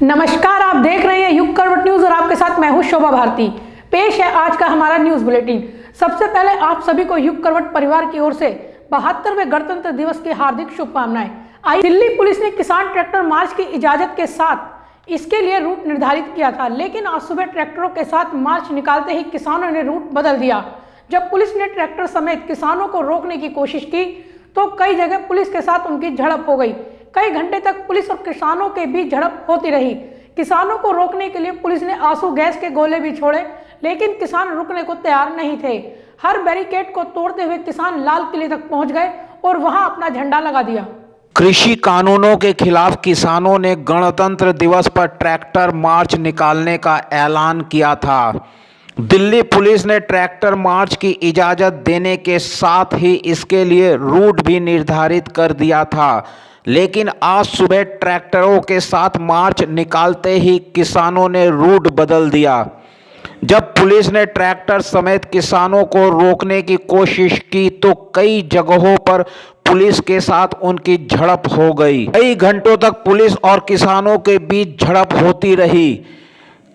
नमस्कार, आप देख रहे हैं युग करवट न्यूज और आपके साथ मैं हूं शोभा भारती। पेश है आज का हमारा न्यूज बुलेटिन। सबसे पहले आप सभी को युग करवट परिवार की ओर से 72वें गणतंत्र दिवस की हार्दिक शुभकामनाएं। आई दिल्ली पुलिस ने किसान ट्रैक्टर मार्च की इजाजत के साथ इसके लिए रूट निर्धारित किया था, लेकिन आज सुबह ट्रैक्टरों के साथ मार्च निकालते ही किसानों ने रूट बदल दिया। जब पुलिस ने ट्रैक्टर समेत किसानों को रोकने की कोशिश की तो कई जगह पुलिस के साथ उनकी झड़प हो गई। कई घंटे तक पुलिस और किसानों के बीच झड़प होती रही। किसानों को रोकने के लिए पुलिस ने आंसू गैस के गोले भी छोड़े, लेकिन किसान रुकने को तैयार नहीं थे। हर बैरिकेड को तोड़ते हुए किसान लाल किले तक पहुंच गए और वहां अपना झंडा लगा दिया। कृषि कानूनों के खिलाफ किसानों ने गणतंत्र दिवस पर ट्रैक्टर मार्च निकालने का ऐलान किया था। दिल्ली पुलिस ने ट्रैक्टर मार्च की इजाज़त देने के साथ ही इसके लिए रूट भी निर्धारित कर दिया था, लेकिन आज सुबह ट्रैक्टरों के साथ मार्च निकालते ही किसानों ने रूट बदल दिया। जब पुलिस ने ट्रैक्टर समेत किसानों को रोकने की कोशिश की तो कई जगहों पर पुलिस के साथ उनकी झड़प हो गई। कई घंटों तक पुलिस और किसानों के बीच झड़प होती रही।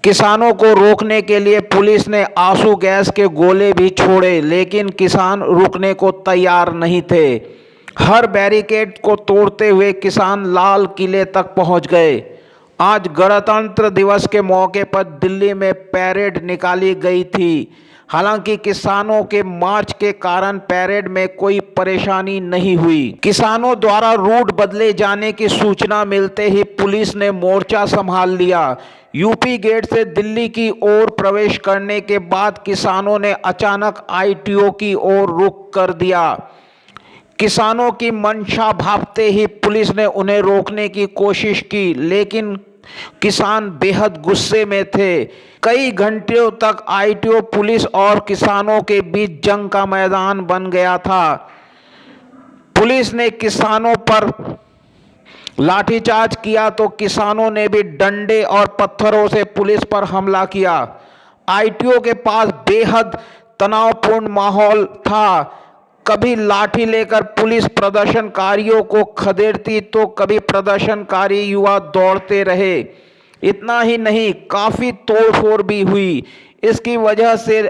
किसानों को रोकने के लिए पुलिस ने आंसू गैस के गोले भी छोड़े, लेकिन किसान रुकने को तैयार नहीं थे। हर बैरिकेड को तोड़ते हुए किसान लाल किले तक पहुंच गए। आज गणतंत्र दिवस के मौके पर दिल्ली में परेड निकाली गई थी। हालांकि किसानों के मार्च के कारण परेड में कोई परेशानी नहीं हुई। किसानों द्वारा रूट बदले जाने की सूचना मिलते ही पुलिस ने मोर्चा संभाल लिया। यूपी गेट से दिल्ली की ओर प्रवेश करने के बाद किसानों ने अचानक आईटीओ की ओर रुख कर दिया। किसानों की मंशा भांपते ही पुलिस ने उन्हें रोकने की कोशिश की, लेकिन किसान बेहद गुस्से में थे। कई घंटों तक आईटीओ पुलिस और किसानों के बीच जंग का मैदान बन गया था। पुलिस ने किसानों पर लाठीचार्ज किया तो किसानों ने भी डंडे और पत्थरों से पुलिस पर हमला किया। आईटीओ के पास बेहद तनावपूर्ण माहौल था। कभी लाठी लेकर पुलिस प्रदर्शनकारियों को खदेड़ती तो कभी प्रदर्शनकारी युवा दौड़ते रहे। इतना ही नहीं, काफ़ी तोड़फोड़ भी हुई। इसकी वजह से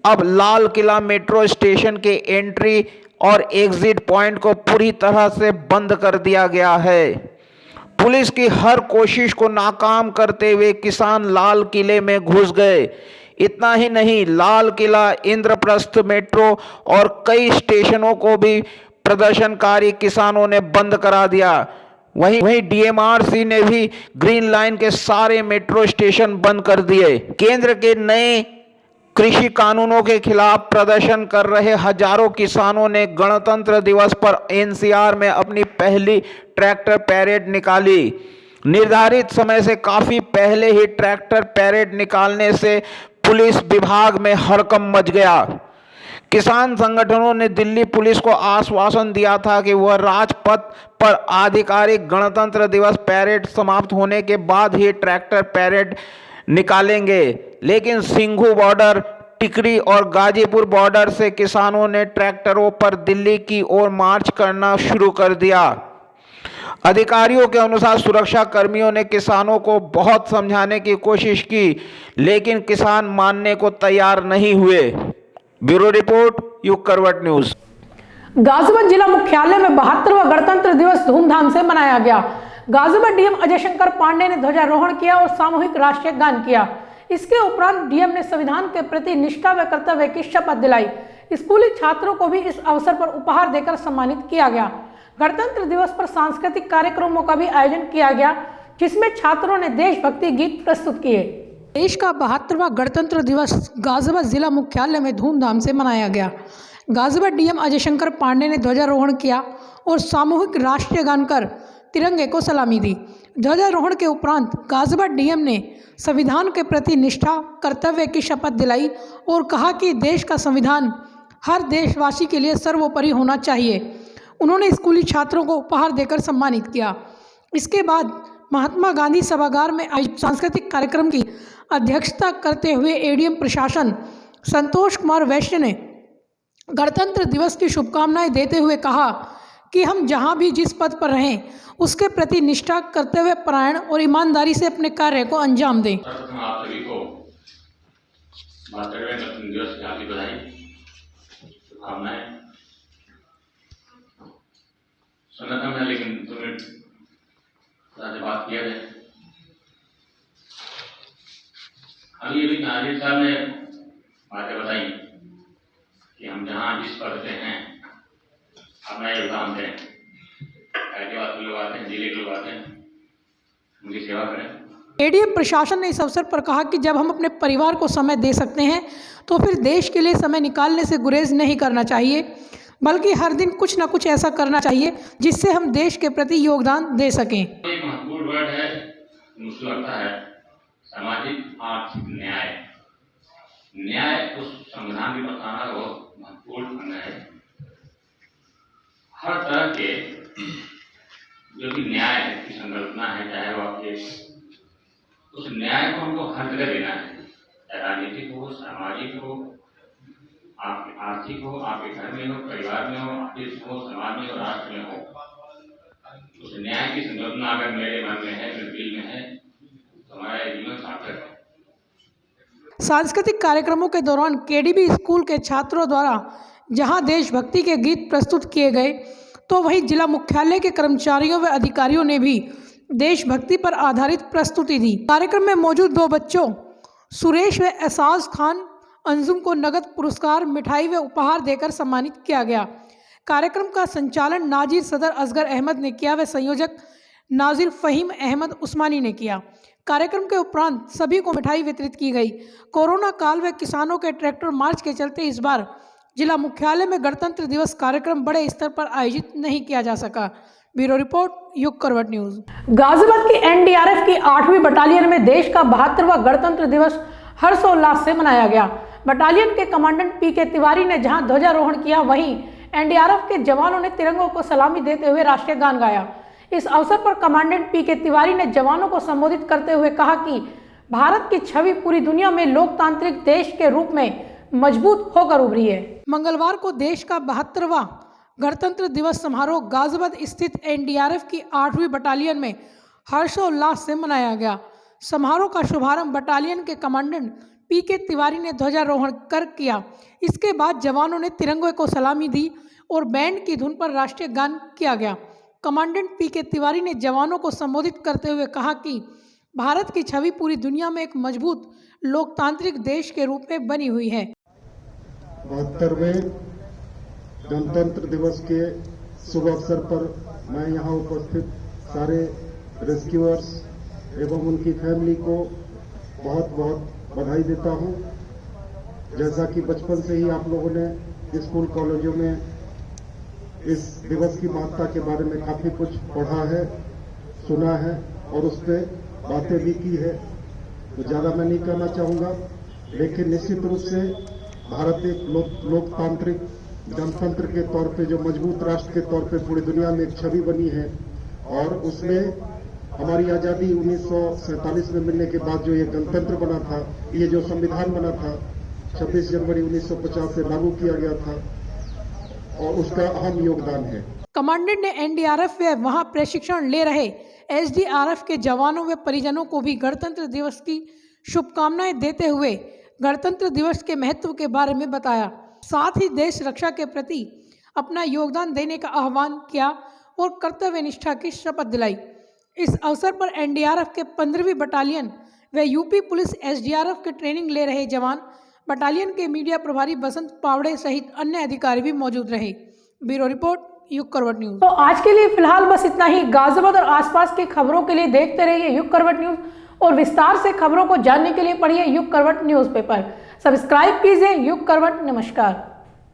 अब लाल किला मेट्रो स्टेशन के एंट्री और एग्जिट पॉइंट को पूरी तरह से बंद कर दिया गया है। पुलिस की हर कोशिश को नाकाम करते हुए किसान लाल किले में घुस गए। इतना ही नहीं, लाल किला, इंद्रप्रस्थ मेट्रो और कई स्टेशनों को भी प्रदर्शनकारी किसानों ने बंद करा दिया। वहीं डीएमआरसी ने भी ग्रीन लाइन के सारे मेट्रो स्टेशन बंद कर दिए। केंद्र के नए कृषि कानूनों के खिलाफ प्रदर्शन कर रहे हजारों किसानों ने गणतंत्र दिवस पर एनसीआर में अपनी पहली ट्रैक्टर परेड निकाली। निर्धारित समय से काफी पहले ही ट्रैक्टर परेड निकालने से पुलिस विभाग में हड़कंप मच गया। किसान संगठनों ने दिल्ली पुलिस को आश्वासन दिया था कि वह राजपथ पर आधिकारिक गणतंत्र दिवस परेड समाप्त होने के बाद ही ट्रैक्टर परेड निकालेंगे, लेकिन सिंघू बॉर्डर, टिकरी और गाजीपुर बॉर्डर से किसानों ने ट्रैक्टरों पर दिल्ली की ओर मार्च करना शुरू कर दिया। अधिकारियों के अनुसार सुरक्षा कर्मियों ने किसानों को बहुत समझाने की कोशिश की, लेकिन किसान मानने को तैयार नहीं हुए। ब्यूरो रिपोर्ट, युग करवट न्यूज। गाजियाबाद जिला मुख्यालय में 72वां गणतंत्र दिवस धूमधाम से मनाया गया। गाजियाबाद डीएम अजय शंकर पांडे ने ध्वजारोहण किया और सामूहिक राष्ट्रीय गान किया। इसके उपरांत डीएम ने संविधान के प्रति निष्ठा व कर्तव्य की शपथ दिलाई। स्कूली छात्रों को भी इस अवसर पर उपहार देकर सम्मानित किया गया। गणतंत्र दिवस पर सांस्कृतिक कार्यक्रमों का भी आयोजन किया गया, जिसमें छात्रों ने देशभक्ति गीत प्रस्तुत किए। देश का 72वां गणतंत्र दिवस गाजियाबाद जिला मुख्यालय में धूमधाम से मनाया गया। गाजियाबाद डीएम अजय शंकर पांडे ने ध्वजारोहण किया और सामूहिक राष्ट्रीय गान कर तिरंगे को सलामी दी। ध्वजारोहण के उपरांत गाजियाबाद डीएम ने संविधान के प्रति निष्ठा कर्तव्य की शपथ दिलाई और कहा कि देश का संविधान हर देशवासी के लिए सर्वोपरि होना चाहिए। उन्होंने स्कूली छात्रों को उपहार देकर सम्मानित किया। इसके बाद महात्मा गांधी सभागार में आयोजित सांस्कृतिक कार्यक्रम की अध्यक्षता करते हुए एडीएम प्रशासन संतोष कुमार वैश्य ने गणतंत्र दिवस की शुभकामनाएं देते हुए कहा कि हम जहां भी जिस पद पर रहें उसके प्रति निष्ठा, कर्तव्य परायण और ईमानदारी से अपने कार्य को अंजाम दें। सर्वप्रथम आप सभी को 72वें गणतंत्र दिवस की हार्दिक बधाई, शुभकामनाएं। सुना था मैं, लेकिन तुम्हें से बात किया जाए। अभी अभी नाजिर साहब ने बातें बताई कि हम जहाँ जिस पद पे हैं अपना योगदान दें। हैदराबाद के लोग आते हैं, जिले के लोग आते हैं, उनकी सेवा करें। एडीएम प्रशासन ने इस अवसर पर कहा कि जब हम अपने परिवार को समय दे सकते हैं तो फिर देश के लिए समय निकालने से गुरेज नहीं करना चाहिए, बल्कि हर दिन कुछ न कुछ ऐसा करना चाहिए जिससे हम देश के प्रति योगदान दे सकें। एक महत्वपूर्ण वर्ड है, मुझे लगता है सामाजिक आर्थिक न्याय। न्याय उस संविधान की बताना बहुत महत्वपूर्ण अंग है। हर तरह के जो भी न्याय की संकल्पना है, चाहे वो आपके उस न्याय को हमको हर जगह देना है, चाहे राजनीतिक हो, सामाजिक हो, आपके आर्थिक हो, आपके घर में हो, परिवार में हो, ऑफिस हो, समाज में हो, राष्ट्र में हो। उस न्याय की संकल्पना अगर मेरे मन में है, मेरे दिल में है, तो हमारा जीवन सार्थक है। सांस्कृतिक कार्यक्रमों के दौरान केडीबी स्कूल के छात्रों द्वारा जहां देशभक्ति के गीत प्रस्तुत किए गए, तो वहीं जिला मुख्यालय के कर्मचारियों व अधिकारियों ने भी देशभक्ति पर आधारित प्रस्तुति दी। कार्यक्रम में मौजूद 2 बच्चों सुरेश व एसाज खान अंजुम को नगद पुरस्कार, मिठाई व उपहार देकर सम्मानित किया गया। कार्यक्रम का संचालन नाजिर सदर असगर अहमद ने किया व संयोजक नाजिर फ़हीम अहमद उस्मानी ने किया। कार्यक्रम के उपरांत सभी को मिठाई वितरित की गई। कोरोना काल व किसानों के ट्रैक्टर मार्च के चलते इस बार जिला मुख्यालय में गणतंत्र दिवस कार्यक्रम बड़े स्तर पर आयोजित नहीं किया जा सका। ब्यूरो रिपोर्ट, युग करवट न्यूज। गाजियाबाद की एनडीआरएफ की 8वीं बटालियन में देश का 72वां गणतंत्र दिवस हर्षोल्लास से मनाया गया। बटालियन के कमांडेंट पीके तिवारी ने जहां ध्वजारोहण किया, वहीं एनडीआरएफ के जवानों ने तिरंगों को सलामी देते हुए राष्ट्रीय गान गाया। इस अवसर पर कमांडेंट पीके तिवारी ने जवानों को संबोधित करते हुए कहा कि भारत की छवि पूरी दुनिया में लोकतांत्रिक देश के रूप में मजबूत होकर उभरी है। मंगलवार को देश का 72वां गणतंत्र दिवस समारोह गाजियाबाद स्थित एनडीआरएफ की 8वीं बटालियन में हर्षोल्लास से मनाया गया। समारोह का शुभारंभ बटालियन के कमांडेंट पीके तिवारी ने ध्वजारोहण कर किया। इसके बाद जवानों ने तिरंगे को सलामी दी और बैंड की धुन पर राष्ट्रीय गान किया गया। कमांडेंट पीके तिवारी ने जवानों को संबोधित करते हुए कहा कि भारत की छवि पूरी दुनिया में एक मजबूत लोकतांत्रिक देश के रूप में बनी हुई है। 72वें गणतंत्र दिवस के शुभ अवसर पर मैं यहाँ उपस्थित सारे रेस्क्यूअर्स एवं उनकी फैमिली को बहुत बहुत बधाई देता हूँ। जैसा कि बचपन से ही आप लोगों ने स्कूल कॉलेजों में इस दिवस की महत्ता के बारे में काफी कुछ पढ़ा है, सुना है और उस पर बातें भी की है, तो ज़्यादा मैं नहीं कहना चाहूँगा। लेकिन निश्चित रूप से भारत एक लोकतांत्रिक जनतंत्र के तौर पे जो मजबूत राष्ट्र के तौर पे पूरी दुनिया में एक छवि बनी है, और उसमें हमारी आज़ादी 1947 में मिलने के बाद जो ये गणतंत्र बना था, ये जो संविधान बना था 26 जनवरी 1950 से लागू किया गया था, और उसका अहम योगदान है। कमांडेंट ने एनडीआरएफ व वहां प्रशिक्षण ले रहे एसडीआरएफ के जवानों व परिजनों को भी गणतंत्र दिवस की शुभकामनाएं देते हुए गणतंत्र दिवस के महत्व के बारे में बताया। साथ ही देश रक्षा के प्रति अपना योगदान देने का आह्वान किया और कर्तव्य निष्ठा की शपथ दिलाई। इस अवसर पर एनडीआरएफ के 15वीं बटालियन व यूपी पुलिस एसडीआरएफ के ट्रेनिंग ले रहे जवान, बटालियन के मीडिया प्रभारी बसंत पावड़े सहित अन्य अधिकारी भी मौजूद रहे। ब्यूरो रिपोर्ट, युग करवट न्यूज। तो आज के लिए फिलहाल बस इतना ही। गाजियाबाद और आसपास की खबरों के लिए देखते रहिए युग करवट न्यूज और विस्तार से खबरों को जानने के लिए पढ़िए युग करवट न्यूज़पेपर। सब्सक्राइब कीजिए युग करवट। नमस्कार।